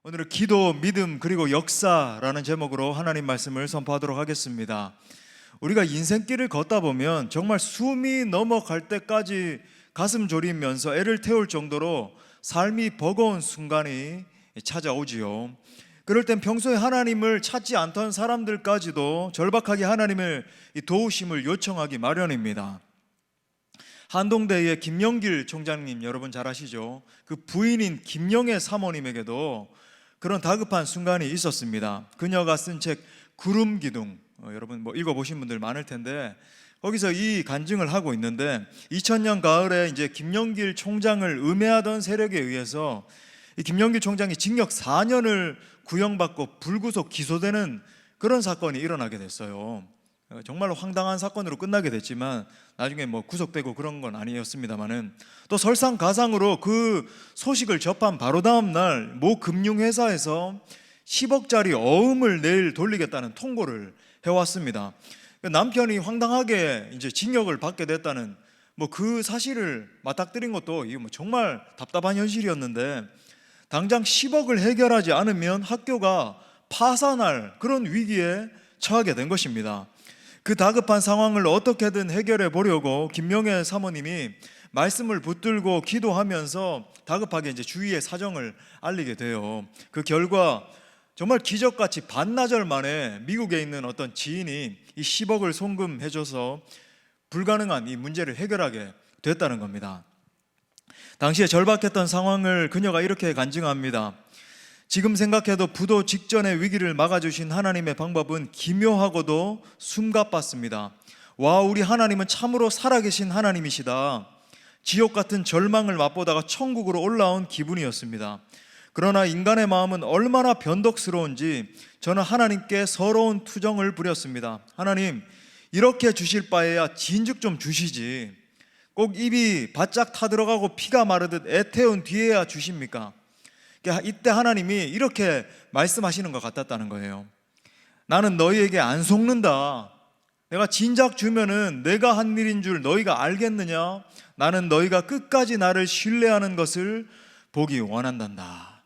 오늘은 기도, 믿음, 그리고 역사라는 제목으로 하나님 말씀을 선포하도록 하겠습니다. 우리가 인생길을 걷다 보면 정말 숨이 넘어갈 때까지 가슴 졸이면서 애를 태울 정도로 삶이 버거운 순간이 찾아오지요. 그럴 땐 평소에 하나님을 찾지 않던 사람들까지도 절박하게 하나님의 도우심을 요청하기 마련입니다. 한동대의 김영길 총장님 여러분 잘 아시죠? 그 부인인 김영애 사모님에게도 그런 다급한 순간이 있었습니다. 그녀가 쓴 책 구름기둥, 여러분 읽어보신 분들 많을 텐데 거기서 이 간증을 하고 있는데 2000년 가을에 이제 김영길 총장을 음해하던 세력에 의해서 이 김영길 총장이 징역 4년을 구형받고 불구속 기소되는 그런 사건이 일어나게 됐어요. 정말로 황당한 사건으로 끝나게 됐지만 나중에 구속되고 그런 건 아니었습니다만은 또 설상가상으로 그 소식을 접한 바로 다음 날 모 금융회사에서 10억짜리 어음을 내일 돌리겠다는 통보를 해왔습니다. 남편이 황당하게 이제 징역을 받게 됐다는 그 사실을 맞닥뜨린 것도 이게 정말 답답한 현실이었는데 당장 10억을 해결하지 않으면 학교가 파산할 그런 위기에 처하게 된 것입니다. 그 다급한 상황을 어떻게든 해결해 보려고 김명애 사모님이 말씀을 붙들고 기도하면서 다급하게 이제 주위의 사정을 알리게 돼요. 그 결과 정말 기적같이 반나절 만에 미국에 있는 어떤 지인이 이 10억을 송금해줘서 불가능한 이 문제를 해결하게 됐다는 겁니다. 당시에 절박했던 상황을 그녀가 이렇게 간증합니다. 지금 생각해도 부도 직전의 위기를 막아주신 하나님의 방법은 기묘하고도 숨가빴습니다. 와, 우리 하나님은 참으로 살아계신 하나님이시다. 지옥 같은 절망을 맛보다가 천국으로 올라온 기분이었습니다. 그러나 인간의 마음은 얼마나 변덕스러운지 저는 하나님께 서러운 투정을 부렸습니다. 하나님, 이렇게 주실 바에야 진즉 좀 주시지. 꼭 입이 바짝 타들어가고 피가 마르듯 애태운 뒤에야 주십니까? 이때 하나님이 이렇게 말씀하시는 것 같았다는 거예요. 나는 너희에게 안 속는다. 내가 진작 주면은 내가 한 일인 줄 너희가 알겠느냐? 나는 너희가 끝까지 나를 신뢰하는 것을 보기 원한단다.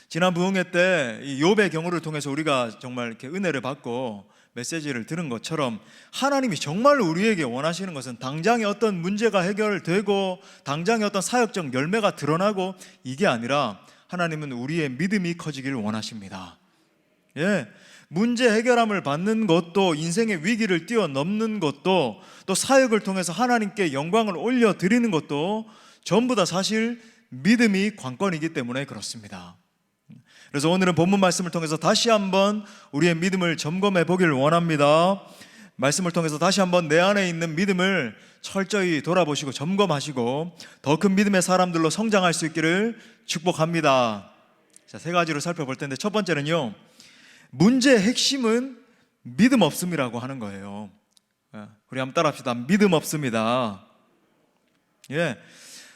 지난 부흥회 때 이 욥의 경우를 통해서 우리가 정말 이렇게 은혜를 받고 메시지를 들은 것처럼 하나님이 정말 우리에게 원하시는 것은 당장의 어떤 문제가 해결되고 당장의 어떤 사역적 열매가 드러나고 이게 아니라 하나님은 우리의 믿음이 커지기를 원하십니다. 문제 해결함을 받는 것도 인생의 위기를 뛰어넘는 것도 또 사역을 통해서 하나님께 영광을 올려드리는 것도 전부 다 사실 믿음이 관건이기 때문에 그렇습니다. 그래서 오늘은 본문 말씀을 통해서 다시 한번 우리의 믿음을 점검해 보기를 원합니다. 말씀을 통해서 다시 한번 내 안에 있는 믿음을 철저히 돌아보시고 점검하시고 더 큰 믿음의 사람들로 성장할 수 있기를 축복합니다. 자, 세 가지로 살펴볼 텐데 첫 번째는요, 문제의 핵심은 믿음 없음이라고 하는 거예요. 우리 한번 따라합시다. 믿음 없습니다.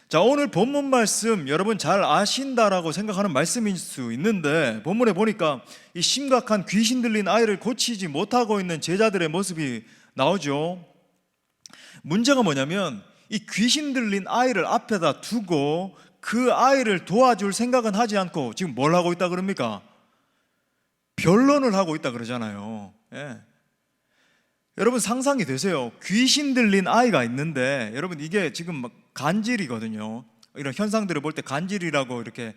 자, 오늘 본문 말씀 여러분 잘 아신다라고 생각하는 말씀일 수 있는데 본문에 보니까 이 심각한 귀신 들린 아이를 고치지 못하고 있는 제자들의 모습이 나오죠. 문제가 뭐냐면 이 귀신 들린 아이를 앞에다 두고 그 아이를 도와줄 생각은 하지 않고 지금 뭘 하고 있다 그럽니까? 변론을 하고 있다 그러잖아요. 여러분 상상이 되세요. 귀신 들린 아이가 있는데 여러분 이게 지금 간질이거든요. 이런 현상들을 볼 때 간질이라고 이렇게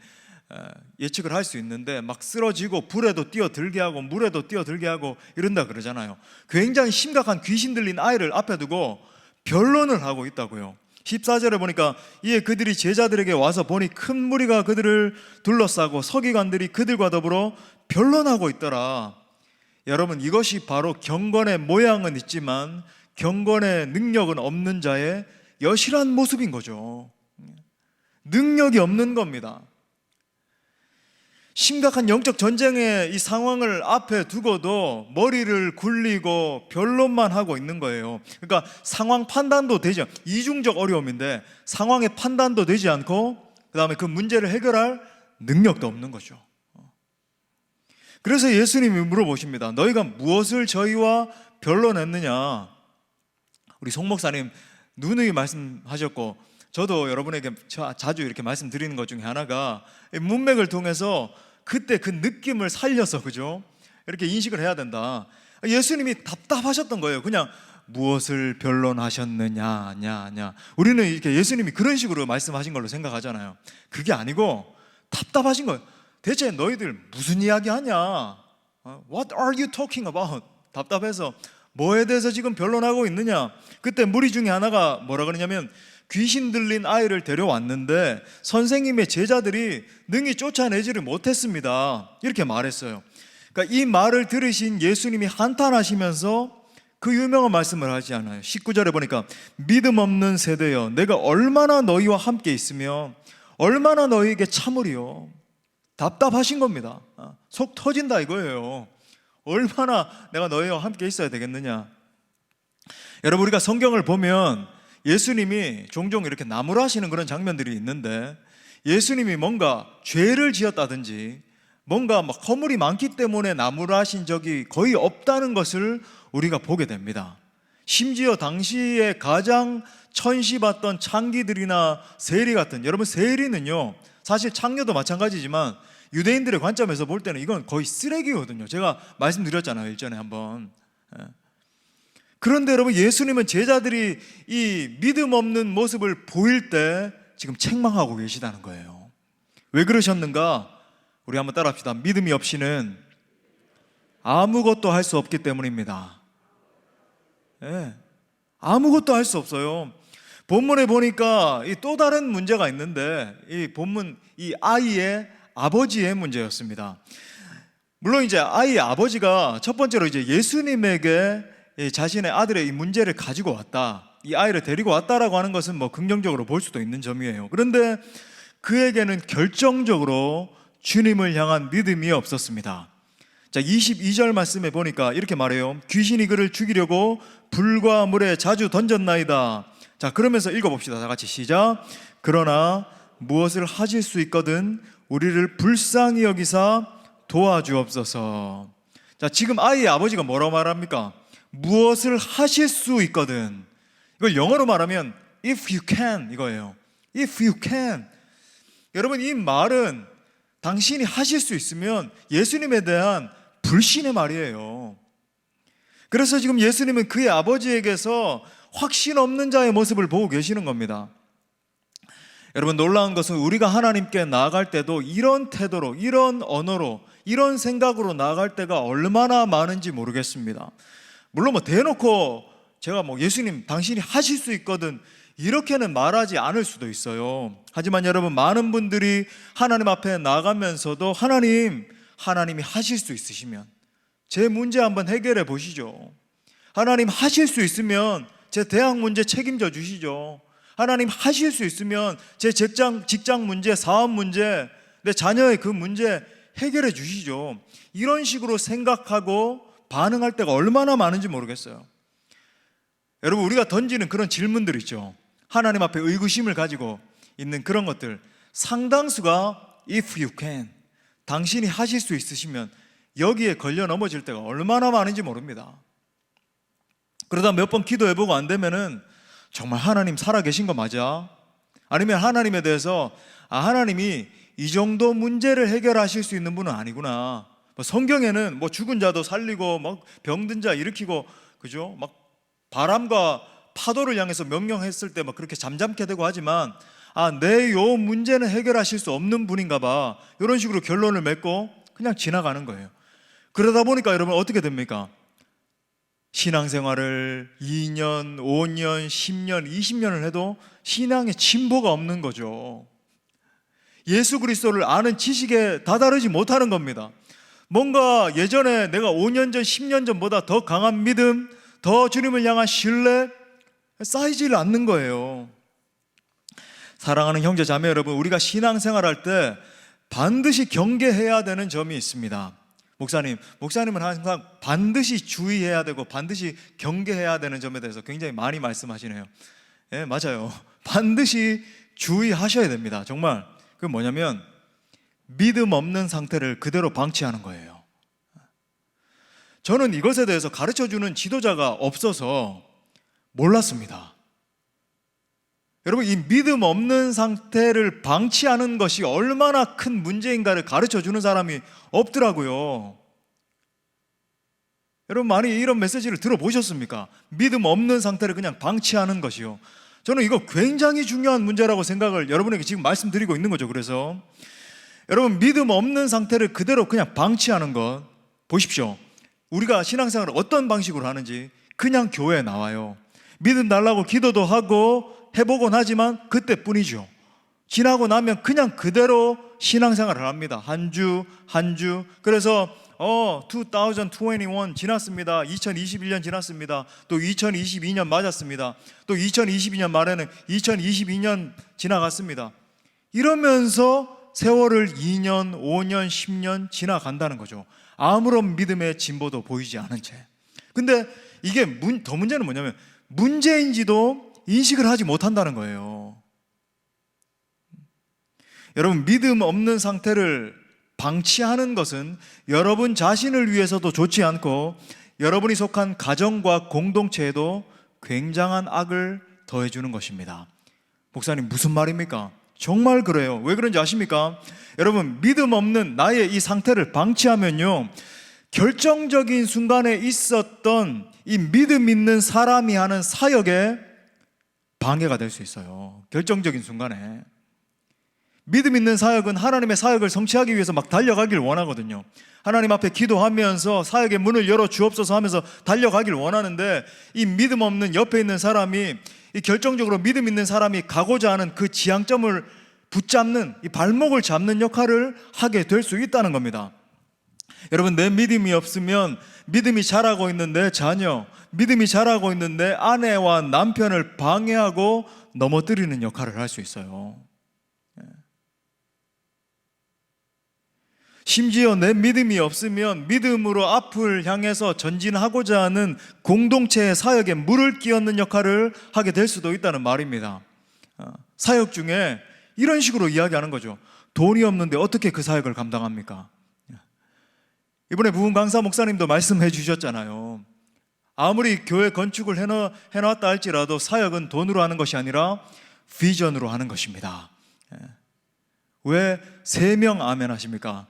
예측을 할 수 있는데 막 쓰러지고 불에도 뛰어들게 하고 물에도 뛰어들게 하고 이런다 그러잖아요. 굉장히 심각한 귀신 들린 아이를 앞에 두고 변론을 하고 있다고요. 14절에 보니까 이에 그들이 제자들에게 와서 보니 큰 무리가 그들을 둘러싸고 서기관들이 그들과 더불어 변론하고 있더라. 여러분 이것이 바로 경건의 모양은 있지만 경건의 능력은 없는 자의 여실한 모습인 거죠. 능력이 없는 겁니다. 심각한 영적 전쟁의 이 상황을 앞에 두고도 머리를 굴리고 변론만 하고 있는 거예요. 그러니까 상황 판단도 되지 않고, 이중적 어려움인데 상황의 판단도 되지 않고 그 다음에 그 문제를 해결할 능력도 없는 거죠. 그래서 예수님이 물어보십니다. 너희가 무엇을 저희와 변론했느냐? 우리 송 목사님 누누이 말씀하셨고 저도 여러분에게 자주 이렇게 말씀드리는 것 중에 하나가 문맥을 통해서 그때 그 느낌을 살려서, 그죠? 이렇게 인식을 해야 된다. 예수님이 답답하셨던 거예요. 그냥 무엇을 변론하셨느냐, 냐. 우리는 이렇게 예수님이 그런 식으로 말씀하신 걸로 생각하잖아요. 그게 아니고 답답하신 거예요. 대체 너희들 무슨 이야기 하냐? What are you talking about? 답답해서 뭐에 대해서 지금 변론하고 있느냐? 그때 무리 중에 하나가 뭐라 그러냐면, 귀신 들린 아이를 데려왔는데 선생님의 제자들이 능히 쫓아내지를 못했습니다, 이렇게 말했어요. 그러니까 이 말을 들으신 예수님이 한탄하시면서 그 유명한 말씀을 하지 않아요. 19절에 보니까 믿음 없는 세대여, 내가 얼마나 너희와 함께 있으며 얼마나 너희에게 참으리요. 답답하신 겁니다. 속 터진다 이거예요. 얼마나 내가 너희와 함께 있어야 되겠느냐. 여러분, 우리가 성경을 보면 예수님이 종종 이렇게 나무라시는 그런 장면들이 있는데, 예수님이 뭔가 죄를 지었다든지 뭔가 막 허물이 많기 때문에 나무라신 적이 거의 없다는 것을 우리가 보게 됩니다. 심지어 당시에 가장 천시받던 창기들이나 세리 같은, 여러분 세리는요 사실 창녀도 마찬가지지만 유대인들의 관점에서 볼 때는 이건 거의 쓰레기거든요. 제가 말씀드렸잖아요, 일전에 한번. 그런데 여러분, 예수님은 제자들이 이 믿음 없는 모습을 보일 때 지금 책망하고 계시다는 거예요. 왜 그러셨는가? 우리 한번 따라합시다. 믿음이 없이는 아무것도 할 수 없기 때문입니다. 네, 아무것도 할 수 없어요. 본문에 보니까 또 다른 문제가 있는데, 이 본문 이 아이의 아버지의 문제였습니다. 물론 이제 아이의 아버지가 첫 번째로 이제 예수님에게 자신의 아들의 이 문제를 가지고 왔다, 이 아이를 데리고 왔다라고 하는 것은 뭐 긍정적으로 볼 수도 있는 점이에요. 그런데 그에게는 결정적으로 주님을 향한 믿음이 없었습니다. 자, 22절 말씀에 보니까 이렇게 말해요. 귀신이 그를 죽이려고 불과 물에 자주 던졌나이다. 자, 그러면서 읽어봅시다. 다 같이 시작. 그러나 무엇을 하실 수 있거든 우리를 불쌍히 여기사 도와주옵소서. 자, 지금 아이의 아버지가 뭐라고 말합니까? 무엇을 하실 수 있거든. 이걸 영어로 말하면 if you can 이거예요. if you can. 여러분, 이 말은 당신이 하실 수 있으면 예수님에 대한 불신의 말이에요. 그래서 지금 예수님은 그의 아버지에게서 확신 없는 자의 모습을 보고 계시는 겁니다. 여러분, 놀라운 것은 우리가 하나님께 나아갈 때도 이런 태도로, 이런 언어로, 이런 생각으로 나아갈 때가 얼마나 많은지 모르겠습니다. 물론 뭐 대놓고 제가 뭐 예수님 당신이 하실 수 있거든 이렇게는 말하지 않을 수도 있어요. 하지만 여러분, 많은 분들이 하나님 앞에 나가면서도 하나님이 하실 수 있으시면 제 문제 한번 해결해 보시죠. 하나님 하실 수 있으면 제 대학 문제 책임져 주시죠. 하나님 하실 수 있으면 제 직장 문제, 사업 문제, 내 자녀의 그 문제 해결해 주시죠. 이런 식으로 생각하고 반응할 때가 얼마나 많은지 모르겠어요. 여러분, 우리가 던지는 그런 질문들 있죠. 하나님 앞에 의구심을 가지고 있는 그런 것들, 상당수가 if you can, 당신이 하실 수 있으시면, 여기에 걸려 넘어질 때가 얼마나 많은지 모릅니다. 그러다 몇 번 기도해보고 안 되면은 정말 하나님 살아계신 거 맞아? 아니면 하나님에 대해서 하나님이 이 정도 문제를 해결하실 수 있는 분은 아니구나. 성경에는 뭐 죽은 자도 살리고 막 병든 자 일으키고, 그죠? 막 바람과 파도를 향해서 명령했을 때 막 그렇게 잠잠케 되고 하지만, 내 요 문제는 해결하실 수 없는 분인가 봐, 이런 식으로 결론을 맺고 그냥 지나가는 거예요. 그러다 보니까 여러분 어떻게 됩니까? 신앙생활을 2년, 5년, 10년, 20년을 해도 신앙에 진보가 없는 거죠. 예수 그리스도를 아는 지식에 다다르지 못하는 겁니다. 뭔가 예전에 내가 5년 전, 10년 전보다 더 강한 믿음, 더 주님을 향한 신뢰 쌓이질 않는 거예요. 사랑하는 형제 자매 여러분, 우리가 신앙생활할 때 반드시 경계해야 되는 점이 있습니다. 목사님은 항상 반드시 주의해야 되고 반드시 경계해야 되는 점에 대해서 굉장히 많이 말씀하시네요. 예, 맞아요. 반드시 주의하셔야 됩니다. 정말 그게 뭐냐면 믿음 없는 상태를 그대로 방치하는 거예요. 저는 이것에 대해서 가르쳐주는 지도자가 없어서 몰랐습니다. 여러분, 이 믿음 없는 상태를 방치하는 것이 얼마나 큰 문제인가를 가르쳐 주는 사람이 없더라고요. 여러분, 많이 이런 메시지를 들어보셨습니까? 믿음 없는 상태를 그냥 방치하는 것이요. 저는 이거 굉장히 중요한 문제라고 생각을 여러분에게 지금 말씀드리고 있는 거죠. 그래서 여러분, 믿음 없는 상태를 그대로 그냥 방치하는 것, 보십시오. 우리가 신앙생활을 어떤 방식으로 하는지. 그냥 교회에 나와요. 믿음 달라고 기도도 하고 해보곤 하지만 그때뿐이죠. 지나고 나면 그냥 그대로 신앙생활을 합니다. 한 주 한 주. 그래서 2021 지났습니다. 2021년 지났습니다. 또 2022년 맞았습니다. 또 2022년 말에는 2022년 지나갔습니다. 이러면서 세월을 2년, 5년, 10년 지나간다는 거죠. 아무런 믿음의 진보도 보이지 않은 채. 근데 이게 더 문제는 뭐냐면 문제인지도 인식을 하지 못한다는 거예요. 여러분, 믿음 없는 상태를 방치하는 것은 여러분 자신을 위해서도 좋지 않고 여러분이 속한 가정과 공동체에도 굉장한 악을 더해주는 것입니다. 목사님, 무슨 말입니까? 정말 그래요. 왜 그런지 아십니까? 여러분, 믿음 없는 나의 이 상태를 방치하면요, 결정적인 순간에 있었던 이 믿음 있는 사람이 하는 사역에 방해가 될 수 있어요. 결정적인 순간에. 믿음 있는 사역은 하나님의 사역을 성취하기 위해서 막 달려가길 원하거든요. 하나님 앞에 기도하면서 사역의 문을 열어 주옵소서 하면서 달려가길 원하는데, 이 믿음 없는 옆에 있는 사람이, 이 결정적으로 믿음 있는 사람이 가고자 하는 그 지향점을 붙잡는, 이 발목을 잡는 역할을 하게 될 수 있다는 겁니다. 여러분, 내 믿음이 없으면 믿음이 자라고 있는 내 자녀, 믿음이 자라고 있는 내 아내와 남편을 방해하고 넘어뜨리는 역할을 할 수 있어요. 심지어 내 믿음이 없으면 믿음으로 앞을 향해서 전진하고자 하는 공동체의 사역에 물을 끼얹는 역할을 하게 될 수도 있다는 말입니다. 사역 중에 이런 식으로 이야기하는 거죠. 돈이 없는데 어떻게 그 사역을 감당합니까? 이번에 부흥 강사 목사님도 말씀해 주셨잖아요. 아무리 교회 건축을 해놨다 할지라도 사역은 돈으로 하는 것이 아니라 비전으로 하는 것입니다. 왜 3명 아멘 하십니까?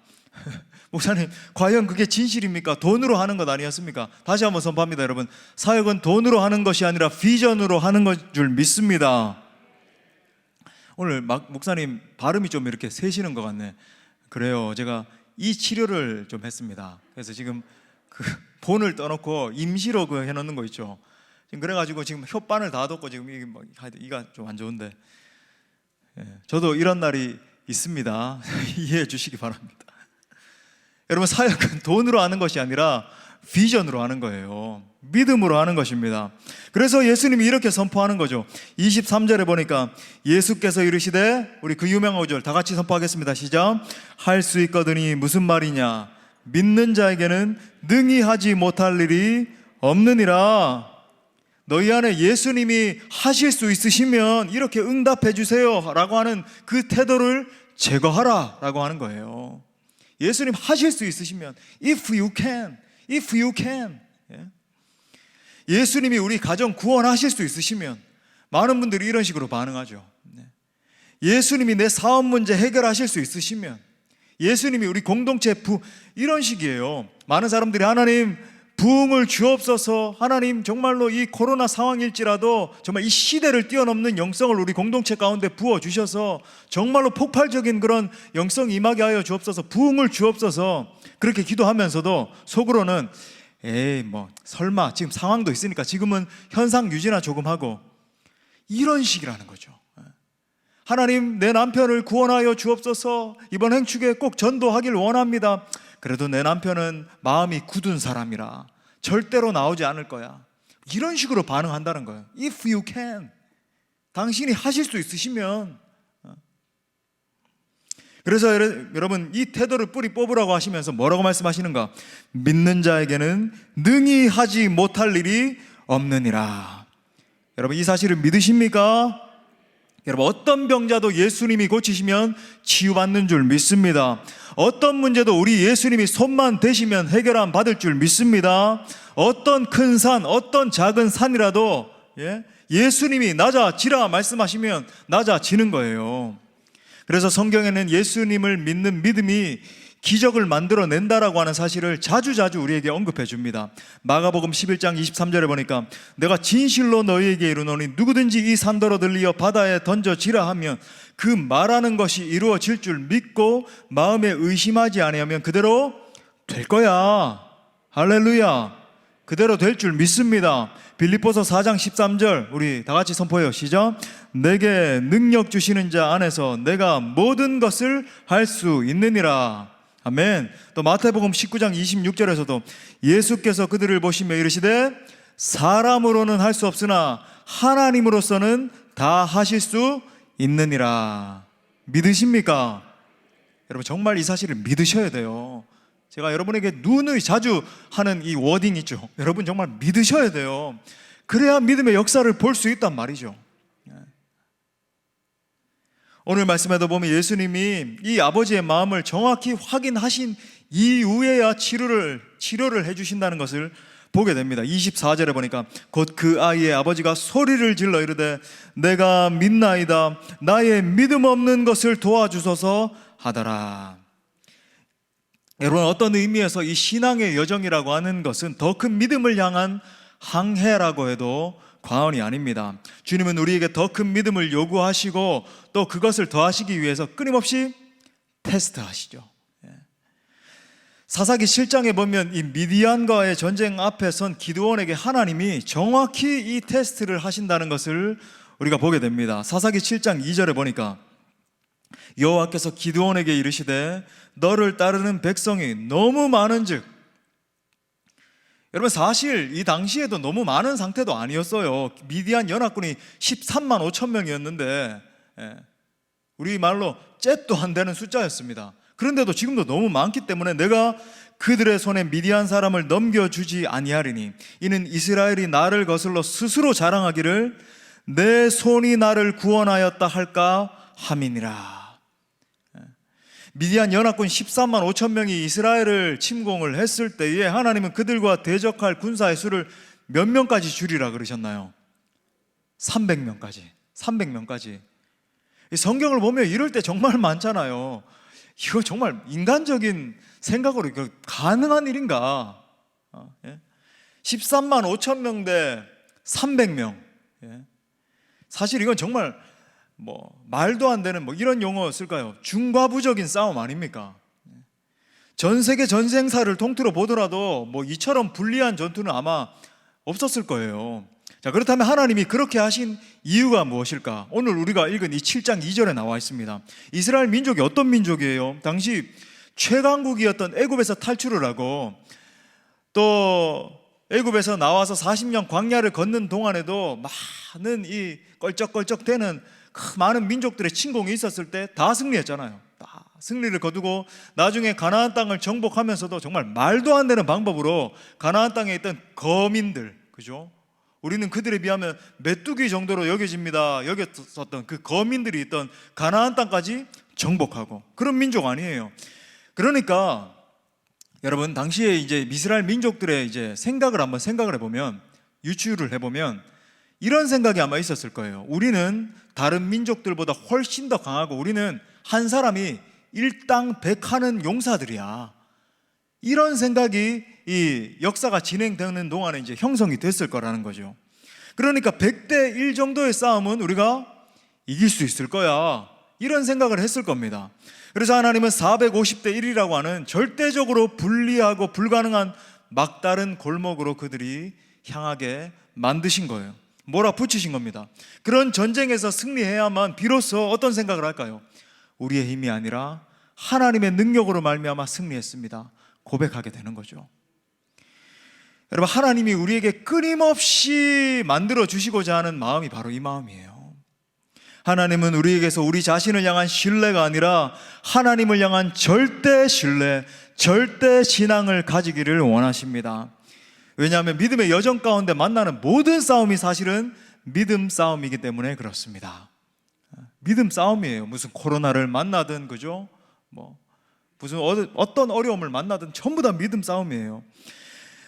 목사님, 과연 그게 진실입니까? 돈으로 하는 것 아니었습니까? 다시 한번 선포합니다. 여러분, 사역은 돈으로 하는 것이 아니라 비전으로 하는 것 줄 믿습니다. 오늘 목사님 발음이 좀 이렇게 새시는 것 같네. 그래요, 제가 이 치료를 좀 했습니다. 그래서 지금 그 본을 떠놓고 임시로 그 해놓는 거 있죠. 지금 그래가지고 지금 혓바늘 다 돋고 지금 이가 좀 안 좋은데, 저도 이런 날이 있습니다. 이해해 주시기 바랍니다. 여러분, 사역은 돈으로 하는 것이 아니라 비전으로 하는 거예요. 믿음으로 하는 것입니다. 그래서 예수님이 이렇게 선포하는 거죠. 23절에 보니까 예수께서 이르시되, 우리 그 유명한 구절 다 같이 선포하겠습니다. 시작. 할 수 있거든이 무슨 말이냐? 믿는 자에게는 능히 하지 못할 일이 없느니라. 너희 안에 예수님이 하실 수 있으시면 이렇게 응답해 주세요 라고 하는 그 태도를 제거하라 라고 하는 거예요. 예수님 하실 수 있으시면, if you can, if you can. 예수님이 우리 가정 구원하실 수 있으시면, 많은 분들이 이런 식으로 반응하죠. 예수님이 내 사업 문제 해결하실 수 있으시면, 예수님이 우리 공동체 이런 식이에요. 많은 사람들이 하나님 부흥을 주옵소서, 하나님 정말로 이 코로나 상황일지라도 정말 이 시대를 뛰어넘는 영성을 우리 공동체 가운데 부어주셔서 정말로 폭발적인 그런 영성 임하게 하여 주옵소서, 부흥을 주옵소서, 그렇게 기도하면서도 속으로는 에이 뭐 설마 지금 상황도 있으니까 지금은 현상 유지나 조금 하고, 이런 식이라는 거죠. 하나님 내 남편을 구원하여 주옵소서, 이번 행축에 꼭 전도하길 원합니다. 그래도 내 남편은 마음이 굳은 사람이라 절대로 나오지 않을 거야. 이런 식으로 반응한다는 거예요. If you can, 당신이 하실 수 있으시면. 그래서 여러분, 이 태도를 뿌리 뽑으라고 하시면서 뭐라고 말씀하시는가? 믿는 자에게는 능히 하지 못할 일이 없느니라. 여러분, 이 사실을 믿으십니까? 여러분, 어떤 병자도 예수님이 고치시면 치유받는 줄 믿습니다. 어떤 문제도 우리 예수님이 손만 대시면 해결함 받을 줄 믿습니다. 어떤 큰 산, 어떤 작은 산이라도 예수님이 낮아지라 말씀하시면 낮아지는 거예요. 그래서 성경에는 예수님을 믿는 믿음이 기적을 만들어낸다라고 하는 사실을 자주자주 우리에게 언급해 줍니다. 마가복음 11장 23절에 보니까 내가 진실로 너희에게 이르노니 누구든지 이 산더러 들리어 바다에 던져지라 하면 그 말하는 것이 이루어질 줄 믿고 마음에 의심하지 아니하면 그대로 될 거야. 할렐루야. 그대로 될 줄 믿습니다. 빌립보서 4장 13절 우리 다 같이 선포해요. 시작. 내게 능력 주시는 자 안에서 내가 모든 것을 할 수 있느니라. 아멘. 또 마태복음 19장 26절에서도 예수께서 그들을 보시며 이르시되 사람으로는 할 수 없으나 하나님으로서는 다 하실 수 있느니라. 믿으십니까? 여러분 정말 이 사실을 믿으셔야 돼요. 제가 여러분에게 누누이 자주 하는 이 워딩 있죠. 여러분 정말 믿으셔야 돼요. 그래야 믿음의 역사를 볼 수 있단 말이죠. 오늘 말씀에도 보면 예수님이 이 아버지의 마음을 정확히 확인하신 이후에야 치료를 해주신다는 것을 보게 됩니다. 24절에 보니까 곧 그 아이의 아버지가 소리를 질러 이르되 내가 믿나이다 나의 믿음 없는 것을 도와주소서 하더라. 여러분 어떤 의미에서 이 신앙의 여정이라고 하는 것은 더 큰 믿음을 향한 항해라고 해도 과언이 아닙니다. 주님은 우리에게 더 큰 믿음을 요구하시고 또 그것을 더하시기 위해서 끊임없이 테스트하시죠. 사사기 7장에 보면 이 미디안과의 전쟁 앞에 선 기드온에게 하나님이 정확히 이 테스트를 하신다는 것을 우리가 보게 됩니다. 사사기 7장 2절에 보니까 여호와께서 기드온에게 이르시되 너를 따르는 백성이 너무 많은즉, 여러분 사실 이 당시에도 너무 많은 상태도 아니었어요. 미디안 연합군이 13만 5천 명이었는데 우리말로 잽도 안 되는 숫자였습니다. 그런데도 지금도 너무 많기 때문에 내가 그들의 손에 미디안 사람을 넘겨주지 아니하리니 이는 이스라엘이 나를 거슬러 스스로 자랑하기를 내 손이 나를 구원하였다 할까 함이니라. 미디안 연합군 13만 5천 명이 이스라엘을 침공을 했을 때에 하나님은 그들과 대적할 군사의 수를 몇 명까지 줄이라 그러셨나요? 300명까지. 이 성경을 보면 이럴 때 정말 많잖아요. 이거 정말 인간적인 생각으로 이거 가능한 일인가? 13만 5천 명 대 300명. 사실 이건 정말 말도 안 되는 이런 용어 쓸까요? 중과부적인 싸움 아닙니까? 전 세계 전쟁사를 통틀어 보더라도 이처럼 불리한 전투는 아마 없었을 거예요. 자, 그렇다면 하나님이 그렇게 하신 이유가 무엇일까? 오늘 우리가 읽은 이 7장 2절에 나와 있습니다. 이스라엘 민족이 어떤 민족이에요? 당시 최강국이었던 애굽에서 탈출을 하고 또 애굽에서 나와서 40년 광야를 걷는 동안에도 많은 이 껄쩍껄쩍대는 많은 민족들의 침공이 있었을 때 다 승리했잖아요. 다 승리를 거두고 나중에 가나안 땅을 정복하면서도 정말 말도 안 되는 방법으로 가나안 땅에 있던 거민들, 그죠? 우리는 그들에 비하면 메뚜기 정도로 여겼었던 그 거민들이 있던 가나안 땅까지 정복하고 그런 민족 아니에요. 그러니까 여러분 당시에 이제 이스라엘 민족들의 이제 생각을 해보면, 유추를 해보면 이런 생각이 아마 있었을 거예요. 우리는 다른 민족들보다 훨씬 더 강하고 우리는 한 사람이 일당백하는 용사들이야. 이런 생각이 이 역사가 진행되는 동안에 이제 형성이 됐을 거라는 거죠. 그러니까 100대 1 정도의 싸움은 우리가 이길 수 있을 거야. 이런 생각을 했을 겁니다. 그래서 하나님은 450대 1이라고 하는 절대적으로 불리하고 불가능한 막다른 골목으로 그들이 향하게 만드신 거예요. 몰아붙이신 겁니다. 그런 전쟁에서 승리해야만 비로소 어떤 생각을 할까요? 우리의 힘이 아니라 하나님의 능력으로 말미암아 승리했습니다. 고백하게 되는 거죠. 여러분, 하나님이 우리에게 끊임없이 만들어 주시고자 하는 마음이 바로 이 마음이에요. 하나님은 우리에게서 우리 자신을 향한 신뢰가 아니라 하나님을 향한 절대 신뢰, 절대 신앙을 가지기를 원하십니다. 왜냐하면 믿음의 여정 가운데 만나는 모든 싸움이 사실은 믿음 싸움이기 때문에 그렇습니다. 믿음 싸움이에요. 무슨 코로나를 만나든, 그죠? 무슨 어떤 어려움을 만나든 전부 다 믿음 싸움이에요.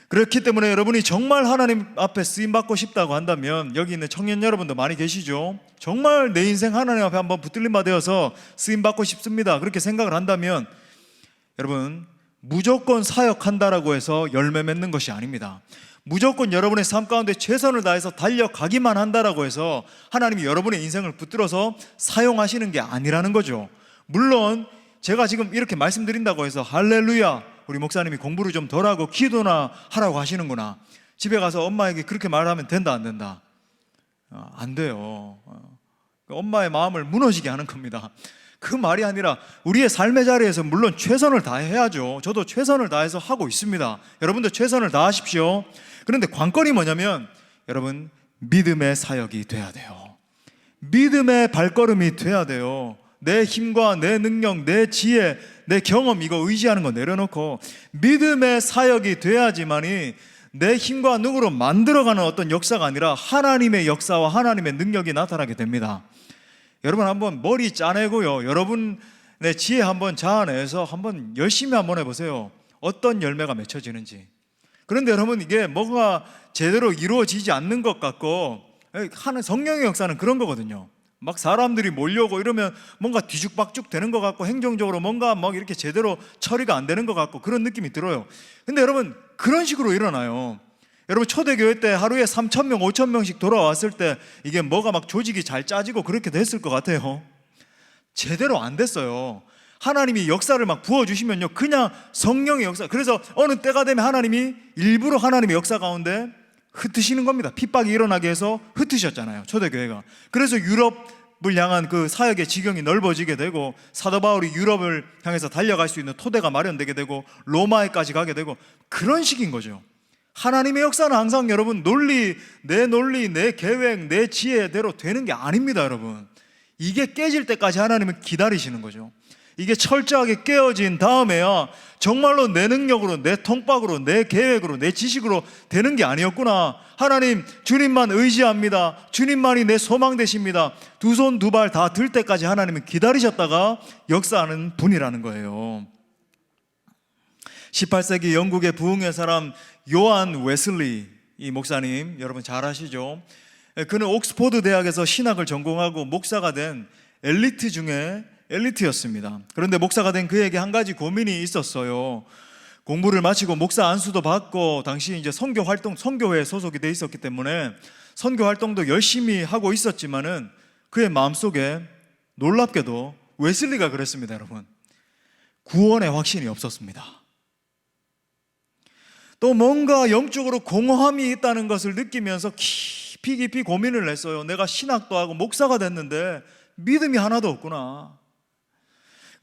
그렇기 때문에 여러분이 정말 하나님 앞에 쓰임받고 싶다고 한다면, 여기 있는 청년 여러분도 많이 계시죠? 정말 내 인생 하나님 앞에 한번 붙들림 받아서 쓰임받고 싶습니다, 그렇게 생각을 한다면 여러분, 무조건 사역한다라고 해서 열매 맺는 것이 아닙니다. 무조건 여러분의 삶 가운데 최선을 다해서 달려가기만 한다라고 해서 하나님이 여러분의 인생을 붙들어서 사용하시는 게 아니라는 거죠. 물론 제가 지금 이렇게 말씀드린다고 해서 할렐루야, 우리 목사님이 공부를 좀 덜 하고 기도나 하라고 하시는구나, 집에 가서 엄마에게 그렇게 말하면 된다 안 된다? 안 돼요. 엄마의 마음을 무너지게 하는 겁니다. 그 말이 아니라 우리의 삶의 자리에서 물론 최선을 다해야죠. 저도 최선을 다해서 하고 있습니다. 여러분도 최선을 다하십시오. 그런데 관건이 뭐냐면 여러분, 믿음의 사역이 돼야 돼요. 믿음의 발걸음이 돼야 돼요. 내 힘과 내 능력, 내 지혜, 내 경험, 이거 의지하는 거 내려놓고 믿음의 사역이 돼야지만이 내 힘과 능으로 만들어가는 어떤 역사가 아니라 하나님의 역사와 하나님의 능력이 나타나게 됩니다. 여러분, 한번 머리 짜내고요, 여러분의 지혜 한번 자아내서 한번 열심히 한번 해보세요. 어떤 열매가 맺혀지는지. 그런데 여러분, 이게 뭐가 제대로 이루어지지 않는 것 같고, 하는 성령의 역사는 그런 거거든요. 막 사람들이 몰려오고 이러면 뭔가 뒤죽박죽 되는 것 같고, 행정적으로 뭔가 막 이렇게 제대로 처리가 안 되는 것 같고, 그런 느낌이 들어요. 근데 여러분, 그런 식으로 일어나요. 여러분, 초대교회 때 하루에 3,000명, 5,000명씩 돌아왔을 때 이게 뭐가 막 조직이 잘 짜지고 그렇게 됐을 것 같아요? 제대로 안 됐어요. 하나님이 역사를 막 부어주시면요, 그냥 성령의 역사. 그래서 어느 때가 되면 하나님이 일부러 하나님의 역사 가운데 흩으시는 겁니다. 핍박이 일어나게 해서 흩으셨잖아요, 초대교회가. 그래서 유럽을 향한 그 사역의 지경이 넓어지게 되고, 사도 바울이 유럽을 향해서 달려갈 수 있는 토대가 마련되게 되고, 로마에까지 가게 되고, 그런 식인 거죠. 하나님의 역사는 항상 여러분, 논리, 내 계획, 내 지혜대로 되는 게 아닙니다, 여러분. 이게 깨질 때까지 하나님은 기다리시는 거죠. 이게 철저하게 깨어진 다음에야 정말로 내 능력으로, 내 통박으로, 내 계획으로, 내 지식으로 되는 게 아니었구나. 하나님, 주님만 의지합니다. 주님만이 내 소망 되십니다. 두 손 두 발 다 들 때까지 하나님은 기다리셨다가 역사하는 분이라는 거예요. 18세기 영국의 부흥의 사람 요한 웨슬리, 이 목사님 여러분 잘 아시죠? 그는 옥스포드 대학에서 신학을 전공하고 목사가 된 엘리트 중에 엘리트였습니다. 그런데 목사가 된 그에게 한 가지 고민이 있었어요. 공부를 마치고 목사 안수도 받고, 당시 이제 선교 활동, 선교회에 소속이 돼 있었기 때문에 선교 활동도 열심히 하고 있었지만은 그의 마음속에 놀랍게도 웨슬리가 그랬습니다, 여러분. 구원의 확신이 없었습니다. 또 뭔가 영적으로 공허함이 있다는 것을 느끼면서 깊이 고민을 했어요. 내가 신학도 하고 목사가 됐는데 믿음이 하나도 없구나.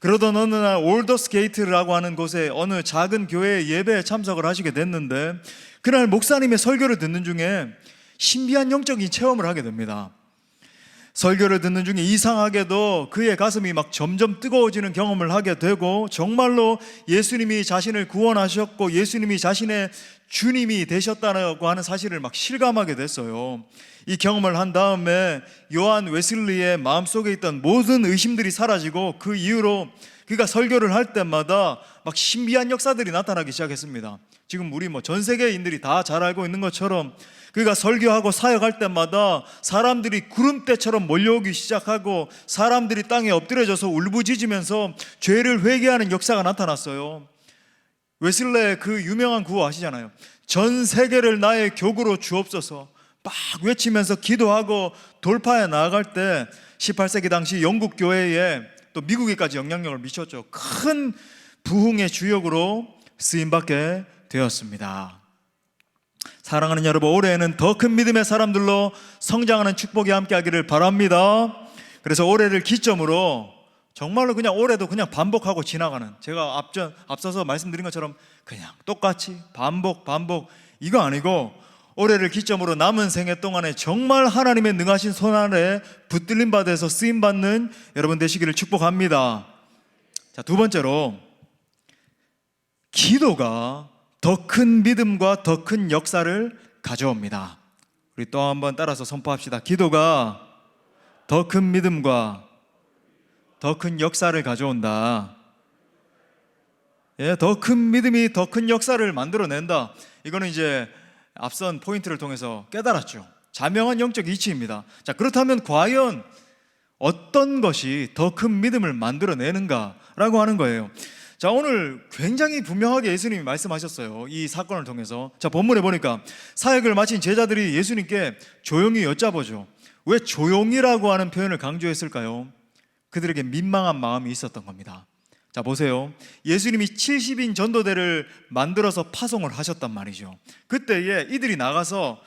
그러던 어느 날 올더스 게이트라고 하는 곳에 어느 작은 교회 예배에 참석을 하시게 됐는데, 그날 목사님의 설교를 듣는 중에 신비한 영적인 체험을 하게 됩니다. 설교를 듣는 중에 이상하게도 그의 가슴이 막 점점 뜨거워지는 경험을 하게 되고, 정말로 예수님이 자신을 구원하셨고 예수님이 자신의 주님이 되셨다고 하는 사실을 막 실감하게 됐어요. 이 경험을 한 다음에 요한 웨슬리의 마음속에 있던 모든 의심들이 사라지고, 그 이후로 그가 설교를 할 때마다 막 신비한 역사들이 나타나기 시작했습니다. 지금 우리 전 세계인들이 다 잘 알고 있는 것처럼 그가 설교하고 사역할 때마다 사람들이 구름대처럼 몰려오기 시작하고, 사람들이 땅에 엎드려져서 울부짖으면서 죄를 회개하는 역사가 나타났어요. 웨슬레의 그 유명한 구호 아시잖아요. 전 세계를 나의 교구로 주옵소서 막 외치면서 기도하고 돌파해 나아갈 때 18세기 당시 영국 교회에, 또 미국에까지 영향력을 미쳤죠. 큰 부흥의 주역으로 쓰임받게 되었습니다. 사랑하는 여러분, 올해는 더 큰 믿음의 사람들로 성장하는 축복이 함께하기를 바랍니다. 그래서 올해를 기점으로 정말로 그냥 올해도 그냥 반복하고 지나가는, 제가 앞서서 말씀드린 것처럼 그냥 똑같이 반복 이거 아니고, 올해를 기점으로 남은 생애 동안에 정말 하나님의 능하신 손 아래 붙들림 받아서 쓰임받는 여러분 되시기를 축복합니다. 자, 두 번째로, 기도가 더 큰 믿음과 더 큰 역사를 가져옵니다. 우리 또 한번 따라서 선포합시다. 기도가 더 큰 믿음과 더 큰 역사를 가져온다. 예, 더 큰 믿음이 더 큰 역사를 만들어낸다. 이거는 이제 앞선 포인트를 통해서 깨달았죠. 자명한 영적 이치입니다. 자, 그렇다면 과연 어떤 것이 더 큰 믿음을 만들어내는가라고 하는 거예요. 자, 오늘 굉장히 분명하게 예수님이 말씀하셨어요. 이 사건을 통해서. 자, 본문에 보니까 사역을 마친 제자들이 예수님께 조용히 여쭤보죠. 왜 조용히라고 하는 표현을 강조했을까요? 그들에게 민망한 마음이 있었던 겁니다. 자, 보세요. 예수님이 70인 전도대를 만들어서 파송을 하셨단 말이죠. 그때에 이들이 나가서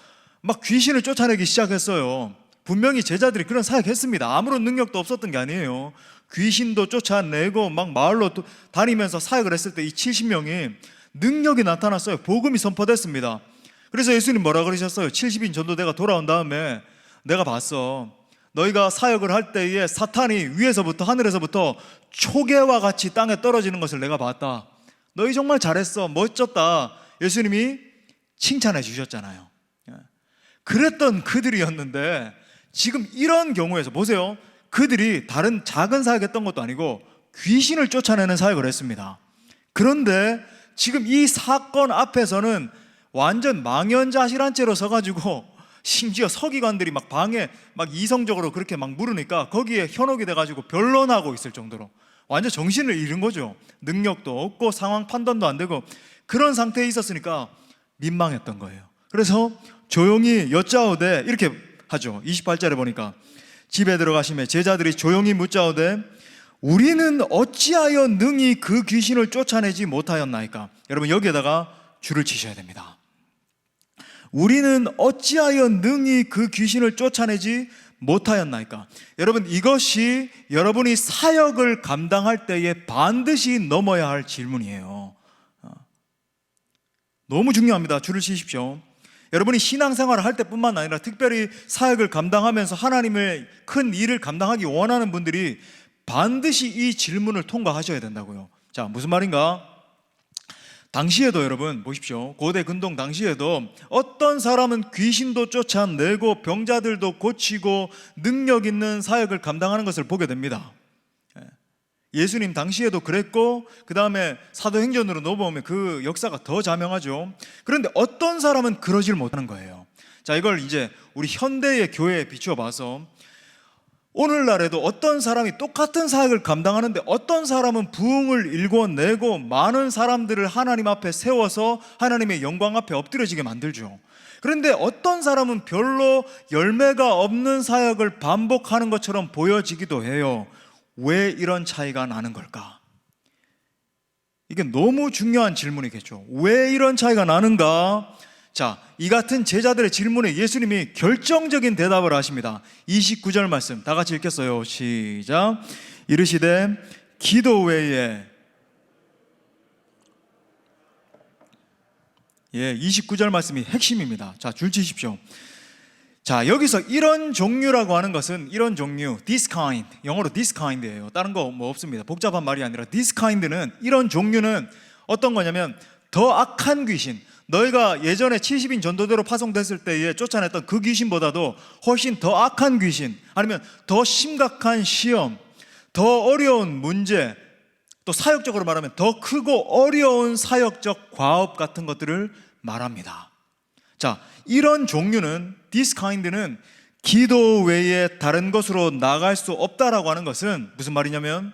막 귀신을 쫓아내기 시작했어요. 분명히 제자들이 그런 사역했습니다. 아무런 능력도 없었던 게 아니에요. 귀신도 쫓아내고 막 마을로 다니면서 사역을 했을 때 이 70명이 능력이 나타났어요. 복음이 선포됐습니다. 그래서 예수님 뭐라 그러셨어요? 70인 전도대가 돌아온 다음에 내가 봤어. 너희가 사역을 할 때에 사탄이 위에서부터 하늘에서부터 초계와 같이 땅에 떨어지는 것을 내가 봤다. 너희 정말 잘했어. 멋졌다. 예수님이 칭찬해 주셨잖아요. 그랬던 그들이었는데 지금 이런 경우에서 보세요. 그들이 다른 작은 사역했던 것도 아니고 귀신을 쫓아내는 사역을 했습니다. 그런데 지금 이 사건 앞에서는 완전 망연자실한 채로 서가지고 심지어 서기관들이 막 방에 막 이성적으로 그렇게 막 물으니까 거기에 현혹이 돼가지고 변론하고 있을 정도로 완전 정신을 잃은 거죠. 능력도 없고 상황 판단도 안 되고 그런 상태에 있었으니까 민망했던 거예요. 그래서 조용히 여짜오되 이렇게 하죠. 28절에 보니까 집에 들어가시매 제자들이 조용히 묻자오되 우리는 어찌하여 능히 그 귀신을 쫓아내지 못하였나이까. 여러분 여기에다가 줄을 치셔야 됩니다. 우리는 어찌하여 능히 그 귀신을 쫓아내지 못하였나이까. 여러분 이것이 여러분이 사역을 감당할 때에 반드시 넘어야 할 질문이에요. 너무 중요합니다. 줄을 치십시오. 여러분이 신앙생활을 할 때뿐만 아니라 특별히 사역을 감당하면서 하나님의 큰 일을 감당하기 원하는 분들이 반드시 이 질문을 통과하셔야 된다고요. 자, 무슨 말인가? 당시에도 여러분 보십시오. 고대 근동 당시에도 어떤 사람은 귀신도 쫓아내고 병자들도 고치고 능력 있는 사역을 감당하는 것을 보게 됩니다. 예수님 당시에도 그랬고 그 다음에 사도행전으로 넘어오면 그 역사가 더 자명하죠. 그런데 어떤 사람은 그러질 못하는 거예요. 자, 이걸 이제 우리 현대의 교회에 비추어 봐서 오늘날에도 어떤 사람이 똑같은 사역을 감당하는데 어떤 사람은 부흥을 일궈내고 많은 사람들을 하나님 앞에 세워서 하나님의 영광 앞에 엎드려지게 만들죠. 그런데 어떤 사람은 별로 열매가 없는 사역을 반복하는 것처럼 보여지기도 해요. 왜 이런 차이가 나는 걸까? 이게 너무 중요한 질문이겠죠. 왜 이런 차이가 나는가? 자, 이 같은 제자들의 질문에 예수님이 결정적인 대답을 하십니다. 29절 말씀 다 같이 읽겠어요. 시작. 이르시되 기도 외에 29절 말씀이 핵심입니다. 자, 줄 치십시오. 자, 여기서 이런 종류라고 하는 것은 이런 종류, this kind, 영어로 this kind예요. 다른 거 뭐 없습니다. 복잡한 말이 아니라 this kind는 이런 종류는 어떤 거냐면 더 악한 귀신, 너희가 예전에 70인 전도대로 파송됐을 때에 쫓아냈던 그 귀신보다도 훨씬 더 악한 귀신, 아니면 더 심각한 시험, 더 어려운 문제, 또 사역적으로 말하면 더 크고 어려운 사역적 과업 같은 것들을 말합니다. 자, 이런 종류는 this kind는 기도 외에 다른 것으로 나갈 수 없다라고 하는 것은 무슨 말이냐면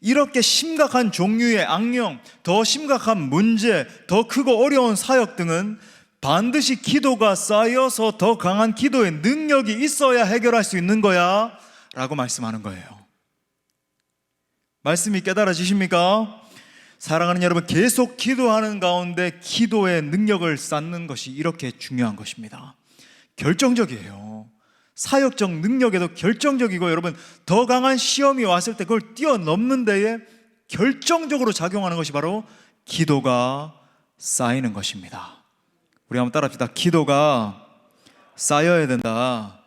이렇게 심각한 종류의 악령, 더 심각한 문제, 더 크고 어려운 사역 등은 반드시 기도가 쌓여서 더 강한 기도의 능력이 있어야 해결할 수 있는 거야 라고 말씀하는 거예요. 말씀이 깨달아지십니까? 사랑하는 여러분, 계속 기도하는 가운데 기도의 능력을 쌓는 것이 이렇게 중요한 것입니다. 결정적이에요. 사역적 능력에도 결정적이고, 여러분 더 강한 시험이 왔을 때 그걸 뛰어넘는 데에 결정적으로 작용하는 것이 바로 기도가 쌓이는 것입니다. 우리 한번 따라합시다. 기도가 쌓여야 된다.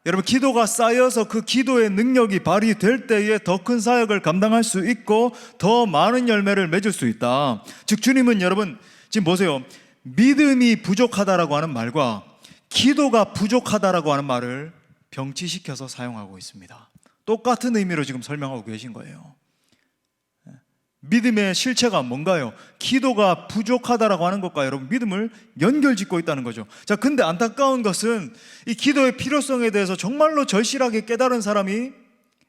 여러분, 기도가 쌓여서 그 기도의 능력이 발휘될 때에 더 큰 사역을 감당할 수 있고 더 많은 열매를 맺을 수 있다. 즉 주님은 여러분 지금 보세요, 믿음이 부족하다라고 하는 말과 기도가 부족하다라고 하는 말을 병치시켜서 사용하고 있습니다. 똑같은 의미로 지금 설명하고 계신 거예요. 믿음의 실체가 뭔가요? 기도가 부족하다라고 하는 것과 여러분 믿음을 연결짓고 있다는 거죠. 자, 근데 안타까운 것은 이 기도의 필요성에 대해서 정말로 절실하게 깨달은 사람이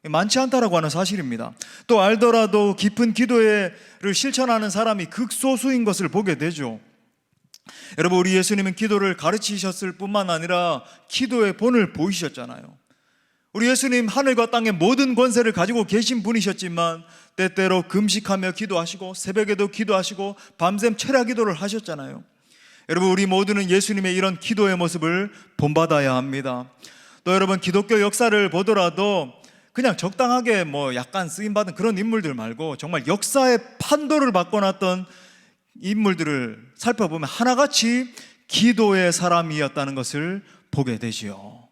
많지 않다라고 하는 사실입니다. 또 알더라도 깊은 기도를 실천하는 사람이 극소수인 것을 보게 되죠. 여러분, 우리 예수님은 기도를 가르치셨을 뿐만 아니라 기도의 본을 보이셨잖아요. 우리 예수님 하늘과 땅의 모든 권세를 가지고 계신 분이셨지만 때때로 금식하며 기도하시고 새벽에도 기도하시고 밤샘 철야 기도를 하셨잖아요. 여러분, 우리 모두는 예수님의 이런 기도의 모습을 본받아야 합니다. 또 여러분, 기독교 역사를 보더라도 그냥 적당하게 약간 쓰임받은 그런 인물들 말고 정말 역사의 판도를 바꿔놨던 인물들을 살펴보면 하나같이 기도의 사람이었다는 것을 보게 되지요.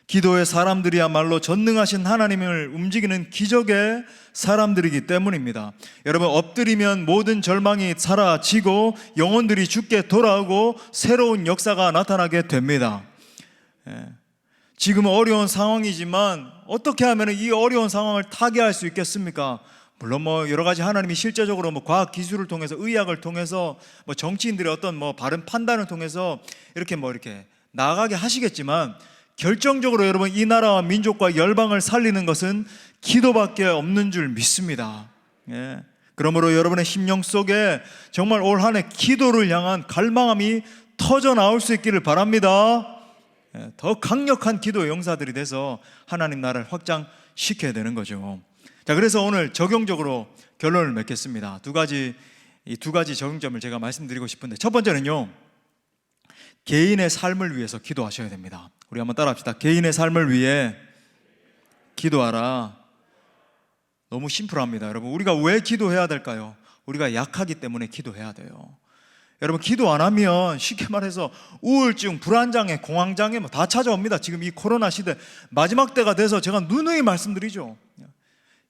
기도의 사람들이야말로 전능하신 하나님을 움직이는 기적의 사람들이기 때문입니다. 여러분, 엎드리면 모든 절망이 사라지고 영혼들이 죽게 돌아오고 새로운 역사가 나타나게 됩니다. 지금은 어려운 상황이지만 어떻게 하면 이 어려운 상황을 타개할 수 있겠습니까? 물론 여러 가지 하나님이 실제적으로 과학 기술을 통해서, 의학을 통해서, 정치인들의 어떤 바른 판단을 통해서 이렇게 나아가게 하시겠지만, 결정적으로 여러분 이 나라와 민족과 열방을 살리는 것은 기도밖에 없는 줄 믿습니다. 그러므로 여러분의 심령 속에 정말 올 한 해 기도를 향한 갈망함이 터져 나올 수 있기를 바랍니다. 더 강력한 기도의 용사들이 돼서 하나님 나라를 확장시켜야 되는 거죠. 자, 그래서 오늘 적용적으로 결론을 맺겠습니다. 이 두 가지 적용점을 제가 말씀드리고 싶은데, 첫 번째는요, 개인의 삶을 위해서 기도하셔야 됩니다. 우리 한번 따라합시다. 개인의 삶을 위해 기도하라. 너무 심플합니다. 여러분, 우리가 왜 기도해야 될까요? 우리가 약하기 때문에 기도해야 돼요. 여러분, 기도 안 하면 쉽게 말해서 우울증, 불안장애, 공황장애 다 찾아옵니다. 지금 이 코로나 시대 마지막 때가 돼서 제가 누누이 말씀드리죠.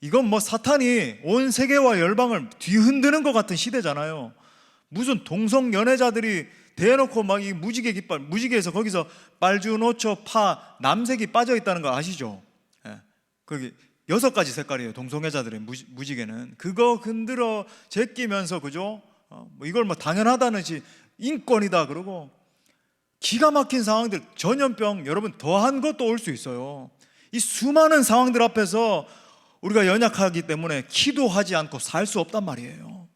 이건 사탄이 온 세계와 열방을 뒤흔드는 것 같은 시대잖아요. 무슨 동성 연애자들이 대놓고 이 무지개 깃발, 무지개에서 거기서 빨주노초, 파, 남색이 빠져 있다는 거 아시죠? 거기 6가지 색깔이에요. 동성애자들의 무지개는. 그거 흔들어 제끼면서, 그죠? 이걸 당연하다는지 인권이다 그러고, 기가 막힌 상황들, 전염병, 여러분 더한 것도 올 수 있어요. 이 수많은 상황들 앞에서 우리가 연약하기 때문에 기도하지 않고 살 수 없단 말이에요.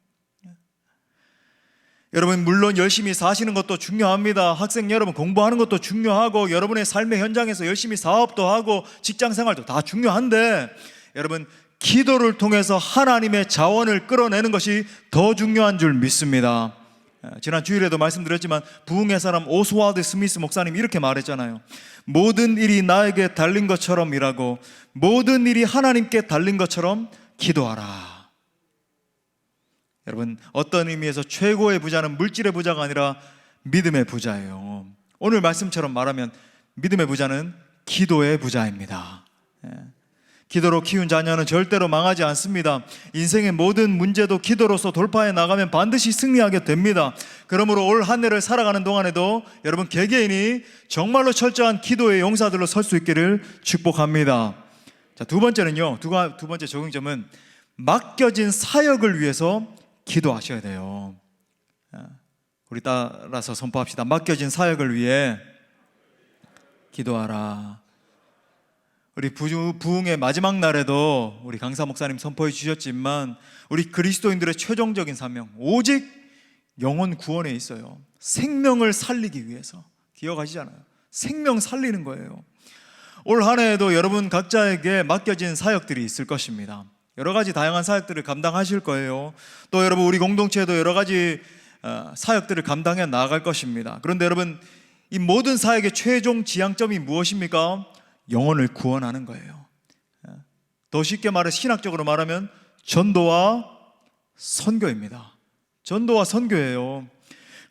여러분, 물론 열심히 사시는 것도 중요합니다. 학생 여러분 공부하는 것도 중요하고, 여러분의 삶의 현장에서 열심히 사업도 하고 직장 생활도 다 중요한데, 여러분 기도를 통해서 하나님의 자원을 끌어내는 것이 더 중요한 줄 믿습니다. 지난 주일에도 말씀드렸지만 부흥의 사람 오스왈드 스미스 목사님 이렇게 말했잖아요. 모든 일이 나에게 달린 것처럼 일하고 모든 일이 하나님께 달린 것처럼 기도하라. 여러분, 어떤 의미에서 최고의 부자는 물질의 부자가 아니라 믿음의 부자예요. 오늘 말씀처럼 말하면 믿음의 부자는 기도의 부자입니다. 기도로 키운 자녀는 절대로 망하지 않습니다. 인생의 모든 문제도 기도로서 돌파해 나가면 반드시 승리하게 됩니다. 그러므로 올 한 해를 살아가는 동안에도 여러분 개개인이 정말로 철저한 기도의 용사들로 설 수 있기를 축복합니다. 자, 두 번째는요, 두 번째 적용점은 맡겨진 사역을 위해서 기도하셔야 돼요. 우리 따라서 선포합시다. 맡겨진 사역을 위해 기도하라. 우리 부흥의 마지막 날에도 우리 강사 목사님 선포해 주셨지만, 우리 그리스도인들의 최종적인 사명, 오직 영혼 구원에 있어요. 생명을 살리기 위해서. 기억하시잖아요. 생명 살리는 거예요. 올 한 해에도 여러분 각자에게 맡겨진 사역들이 있을 것입니다. 여러 가지 다양한 사역들을 감당하실 거예요. 또 여러분 우리 공동체에도 여러 가지 사역들을 감당해 나아갈 것입니다. 그런데 여러분, 이 모든 사역의 최종 지향점이 무엇입니까? 영혼을 구원하는 거예요. 더 쉽게 말해 신학적으로 말하면 전도와 선교입니다. 전도와 선교예요.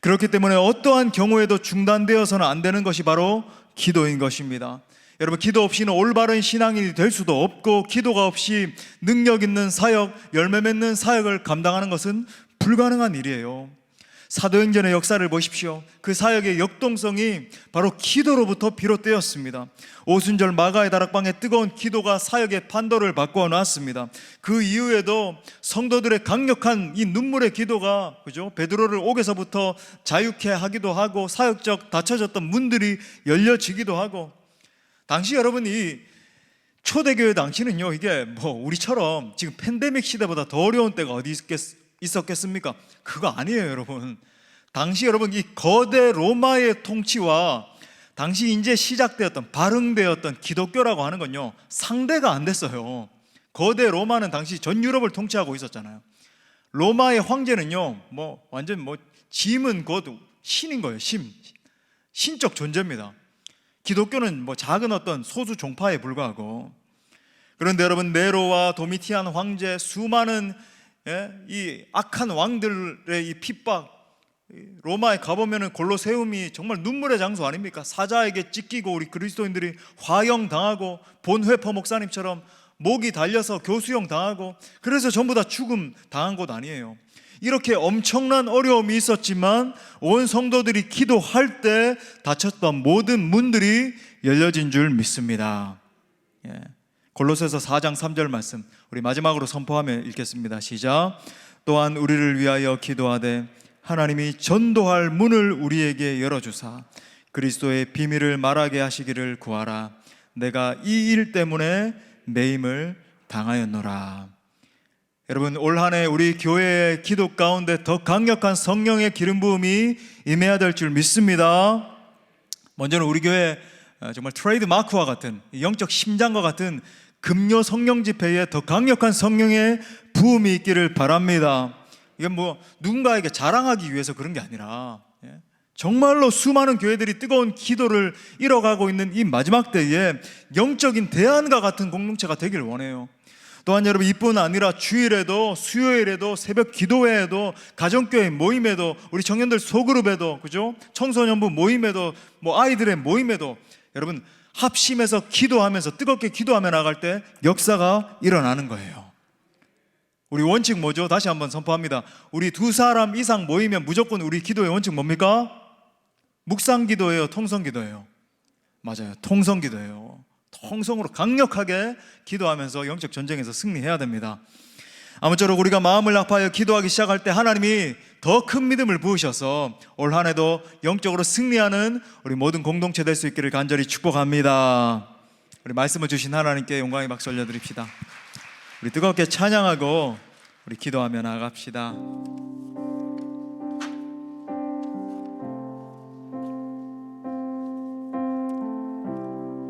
그렇기 때문에 어떠한 경우에도 중단되어서는 안 되는 것이 바로 기도인 것입니다. 여러분, 기도 없이는 올바른 신앙인이 될 수도 없고, 기도가 없이 능력 있는 사역, 열매 맺는 사역을 감당하는 것은 불가능한 일이에요. 사도행전의 역사를 보십시오. 그 사역의 역동성이 바로 기도로부터 비롯되었습니다. 오순절 마가의 다락방의 뜨거운 기도가 사역의 판도를 바꾸어 놨습니다. 그 이후에도 성도들의 강력한 이 눈물의 기도가, 그죠? 베드로를 옥에서부터 자유케 하기도 하고, 사역적 닫혀졌던 문들이 열려지기도 하고. 당시 여러분, 이 초대교회 당시는요, 이게 뭐 우리처럼 지금 팬데믹 시대보다 더 어려운 때가 어디 있었겠습니까? 그거 아니에요, 여러분. 당시 여러분, 이 거대 로마의 통치와 당시 이제 시작되었던, 발흥되었던 기독교라고 하는 건요, 상대가 안 됐어요. 거대 로마는 당시 전 유럽을 통치하고 있었잖아요. 로마의 황제는요, 완전 짐은 곧 신인 거예요. 신적 존재입니다. 기독교는 작은 어떤 소수 종파에 불과하고. 그런데 여러분, 네로와 도미티안 황제, 수많은 이 악한 왕들의 이 핍박, 로마에 가보면은 골로세움이 정말 눈물의 장소 아닙니까? 사자에게 찢기고 우리 그리스도인들이 화형 당하고, 본회퍼 목사님처럼 목이 달려서 교수형 당하고, 그래서 전부 다 죽음 당한 곳 아니에요. 이렇게 엄청난 어려움이 있었지만 온 성도들이 기도할 때 닫혔던 모든 문들이 열려진 줄 믿습니다. 골로새서 4장 3절 말씀 우리 마지막으로 선포하며 읽겠습니다. 시작. 또한 우리를 위하여 기도하되 하나님이 전도할 문을 우리에게 열어주사 그리스도의 비밀을 말하게 하시기를 구하라. 내가 이 일 때문에 매임을 당하였노라. 여러분, 올 한 해 우리 교회의 기도 가운데 더 강력한 성령의 기름 부음이 임해야 될 줄 믿습니다. 먼저는 우리 교회 정말 트레이드 마크와 같은, 영적 심장과 같은 금요 성령 집회에 더 강력한 성령의 부음이 있기를 바랍니다. 이건 누군가에게 자랑하기 위해서 그런 게 아니라 정말로 수많은 교회들이 뜨거운 기도를 이뤄가고 있는 이 마지막 때에 영적인 대안과 같은 공동체가 되길 원해요. 또한 여러분, 이뿐 아니라 주일에도, 수요일에도, 새벽 기도회에도, 가정교회 모임에도, 우리 청년들 소그룹에도, 그죠? 청소년부 모임에도, 아이들의 모임에도 여러분 합심해서 기도하면서 뜨겁게 기도하며 나갈 때 역사가 일어나는 거예요. 우리 원칙 뭐죠? 다시 한번 선포합니다. 우리 2사람 이상 모이면 무조건 우리 기도의 원칙 뭡니까? 묵상 기도예요, 통성 기도예요? 맞아요, 통성 기도예요. 통성으로 강력하게 기도하면서 영적 전쟁에서 승리해야 됩니다. 아무쪼록 우리가 마음을 합하여 기도하기 시작할 때 하나님이 더 큰 믿음을 부으셔서 올 한 해도 영적으로 승리하는 우리 모든 공동체 될 수 있기를 간절히 축복합니다. 우리 말씀을 주신 하나님께 영광의 박수 올려드립시다. 우리 뜨겁게 찬양하고 우리 기도하며 나아갑시다.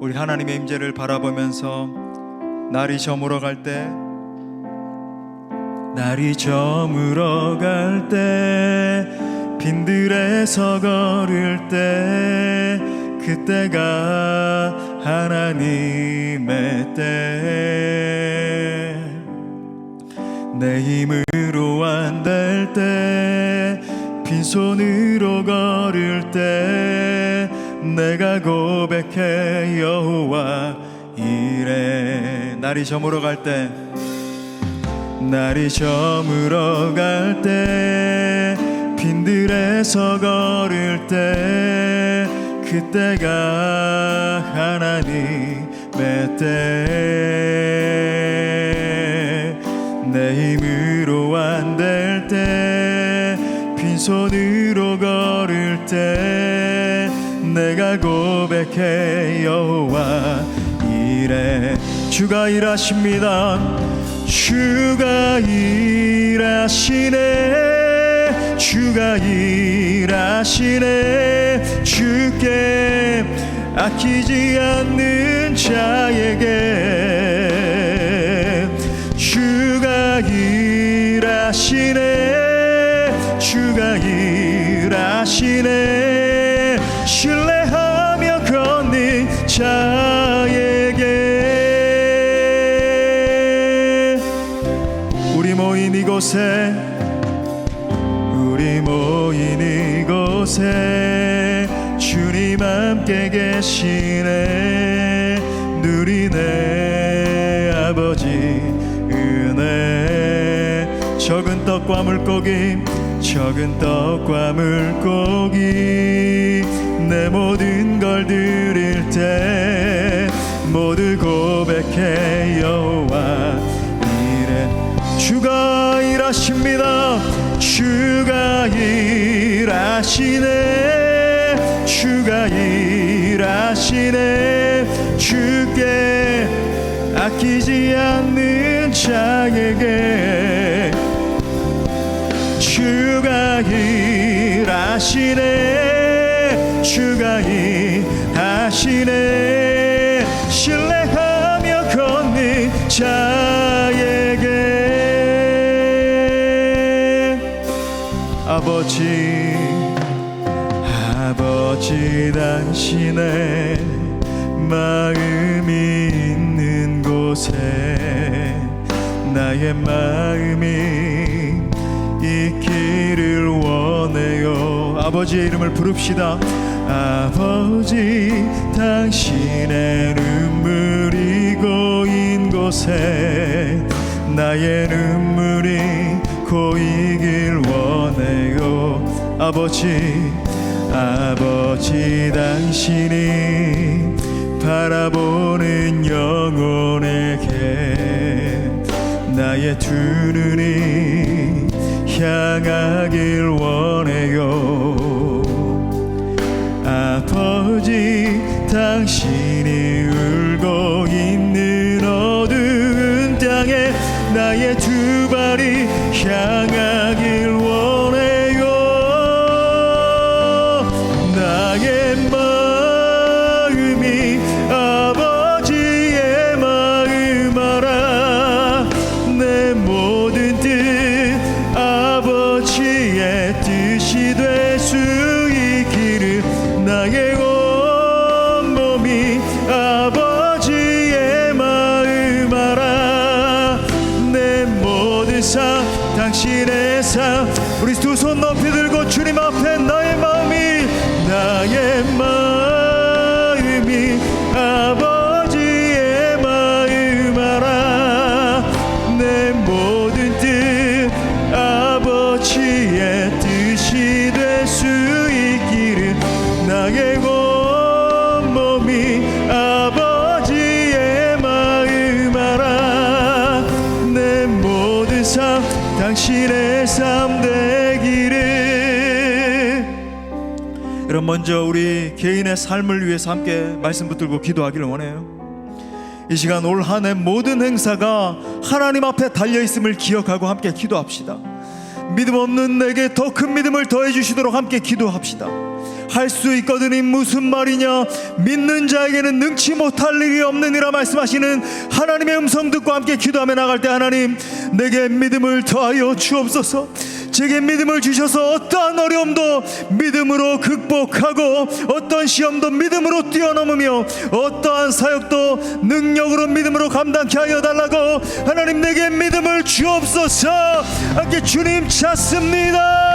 우리 하나님의 임재를 바라보면서 날이 저물어 갈 때, 날이 저물어 갈 때, 빈들에서 걸을 때, 그때가 하나님의 때. 내 힘으로 안 될 때, 빈손으로 걸을 때, 내가 고백해 여호와 이래. 날이 저물어 갈 때, 날이 저물어 갈 때, 빈들에서 걸을 때, 그때가 하나님의 때. 내 힘으로 안 될 때, 빈손으로 걸을 때, 내가 고백해 여호와 이래. 주가 일하십니다. 주가 일하시네. 주가 일하시네. 주께 아끼지 않는 자에게 주가 일하시네. 주가 일하시네. 신뢰하며 걷는 자에게. 우리 모인 이곳에, 우리 모인 이곳에 주님 함께 계시네. 누리네 아버지 은혜. 적은 떡과 물고기 적은 떡과 물고기 내 모든 걸 드릴 때 모두 고백해 여호와 이래. 주가 일하십니다. 주가 일하시네. 주가 일하시네. 주께 아끼지 않는 자에게 주가 일하시네. 주가 일하시네. 신뢰하며 걷는 자에게 아버지 당신의 마음이 있는 곳에 나의 마음이 있기를 원해요. 아버지의 이름을 부릅시다. 아버지 당신의 눈물이 고인 곳에 나의 눈물이 고이길 원해요. 아버지 당신이 바라보는 영혼에게 나의 두 눈이 향하길 원해요. 아버지 당신이 울고 있는 어두운 땅에 나의 두 발이 향하길 원해요. 나의 마음이 아버지의 마음 알아. 내 모든 뜻 아버지의 뜻이 될 수 있기를. 나의 온몸이 아버지의 마음 알아. 내 모든 삶 당신의 삶. 우리 두 손 높이 들고 주님 앞에 나의 마음이 아버지의 마음 알아. 내 모든 뜻 아버지의 뜻이 될 수 있기를. 나의 온몸이 아버지의 마음 알아. 내 모든 삶 당신의 삶 되기를. 여러분, 먼저 우리 개인의 삶을 위해서 함께 말씀 붙들고 기도하기를 원해요. 이 시간 올 한 해 모든 행사가 하나님 앞에 달려있음을 기억하고 함께 기도합시다. 믿음 없는 내게 더 큰 믿음을 더해 주시도록 함께 기도합시다. 할 수 있거든이 무슨 말이냐. 믿는 자에게는 능치 못할 일이 없느니라 말씀하시는 하나님의 음성 듣고 함께 기도하며 나갈 때, 하나님 내게 믿음을 더하여 주옵소서. 제게 믿음을 주셔서 어떠한 어려움도 믿음으로 극복하고 어떤 시험도 믿음으로 뛰어넘으며 어떠한 사역도 능력으로 믿음으로 감당케 하여 달라고 하나님 내게 믿음을 주옵소서. 함께 주님 찾습니다.